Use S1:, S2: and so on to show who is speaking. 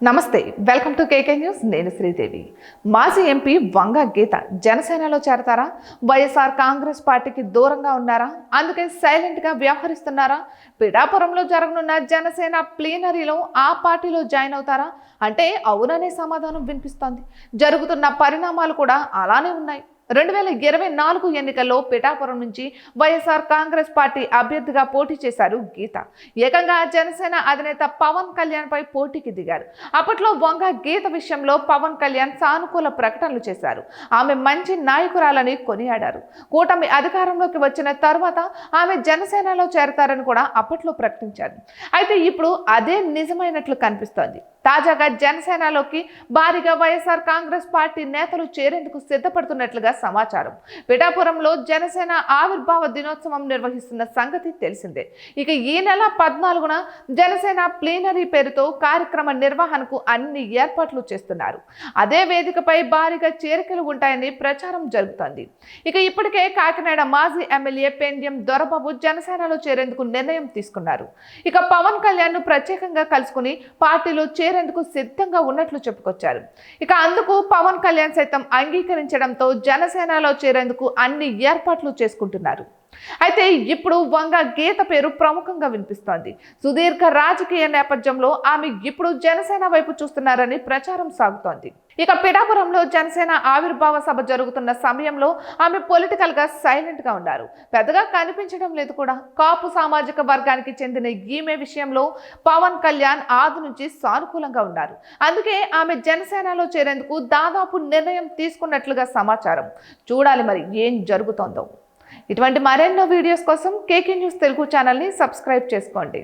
S1: నమస్తే, welcome to KK news. నేను శ్రీదేవి. మాజీ ఎంపీ వంగ గీత జనసేనలో చేరతారా? వైఎస్ఆర్ కాంగ్రెస్ పార్టీకి దూరంగా ఉన్నారా? అందుకే సైలెంట్గా వ్యవహరిస్తున్నారా? పిఠాపురంలో జరగనున్న జనసేన ప్లీనరీలో ఆ పార్టీలో జాయిన్ అవుతారా అంటే అవుననే సమాధానం వినిపిస్తోంది. జరుగుతున్న పరిణామాలు కూడా అలానే ఉన్నాయి. 2024 ఎన్నికల్లో పిఠాపురం నుంచి వైఎస్ఆర్ కాంగ్రెస్ పార్టీ అభ్యర్థిగా పోటీ చేశారు గీత. ఏకంగా జనసేన అధినేత పవన్ కళ్యాణ్ పై పోటీకి దిగారు. అప్పట్లో వంగ గీత విషయంలో పవన్ కళ్యాణ్ సానుకూల ప్రకటనలు చేశారు. ఆమె మంచి నాయకురాలని కొనియాడారు. కూటమి అధికారంలోకి వచ్చిన తర్వాత ఆమె జనసేనలో చేరతారని కూడా అప్పట్లో ప్రకటించారు. అయితే ఇప్పుడు అదే నిజమైనట్లు కనిపిస్తోంది. తాజాగా జనసేనలోకి భారీగా వైఎస్ఆర్ కాంగ్రెస్ పార్టీ నేతలు చేరేందుకు సిద్ధపడుతున్నట్లుగా సమాచారం. పిఠాపురంలో జనసేన ఆవిర్భావ దినోత్సవం నిర్వహిస్తున్న సంగతి తెలిసిందే. ఇక ఈ నెల 14న జనసేన ప్లీనరీ పేరుతో కార్యక్రమ నిర్వహణకు అన్ని ఏర్పాట్లు చేస్తున్నారు. అదే వేదికపై భారీగా చేరికలు ఉంటాయని ప్రచారం జరుగుతోంది. ఇక ఇప్పటికే కాకినాడ మాజీ ఎమ్మెల్యే పెండ్యం దొరబాబు జనసేనలో చేరేందుకు నిర్ణయం తీసుకున్నారు. ఇక పవన్ కళ్యాణ్ ను ప్రత్యేకంగా కలుసుకుని పార్టీలో చేరేందుకు సిద్ధంగా ఉన్నట్లు చెప్పుకొచ్చారు. ఇక అందుకు పవన్ కళ్యాణ్ సైతం అంగీకరించడంతో జనసేనలో చేరేందుకు అన్ని ఏర్పాట్లు చేసుకుంటున్నారు. అయితే ఇప్పుడు వంగ గీత పేరు ప్రముఖంగా వినిపిస్తోంది. సుదీర్ఘ రాజకీయ నేపథ్యంలో ఆమె ఇప్పుడు జనసేన వైపు చూస్తున్నారని ప్రచారం సాగుతోంది. ఇక పిఠాపురంలో జనసేన ఆవిర్భావ సభ జరుగుతున్న సమయంలో ఆమె పొలిటికల్ గా సైలెంట్ గా ఉన్నారు. పెద్దగా కనిపించడం లేదు కూడా. కాపు సామాజిక వర్గానికి చెందిన ఈమె విషయంలో పవన్ కళ్యాణ్ ఆది నుంచి సానుకూలంగా ఉన్నారు. అందుకే ఆమె జనసేనలో చేరేందుకు దాదాపు నిర్ణయం తీసుకున్నట్లుగా సమాచారం. చూడాలి మరి ఏం జరుగుతోందో. ఇటువంటి మరెన్నో వీడియోస్ కోసం కేకే న్యూస్ తెలుగు ఛానల్ని సబ్స్క్రైబ్ చేసుకోండి.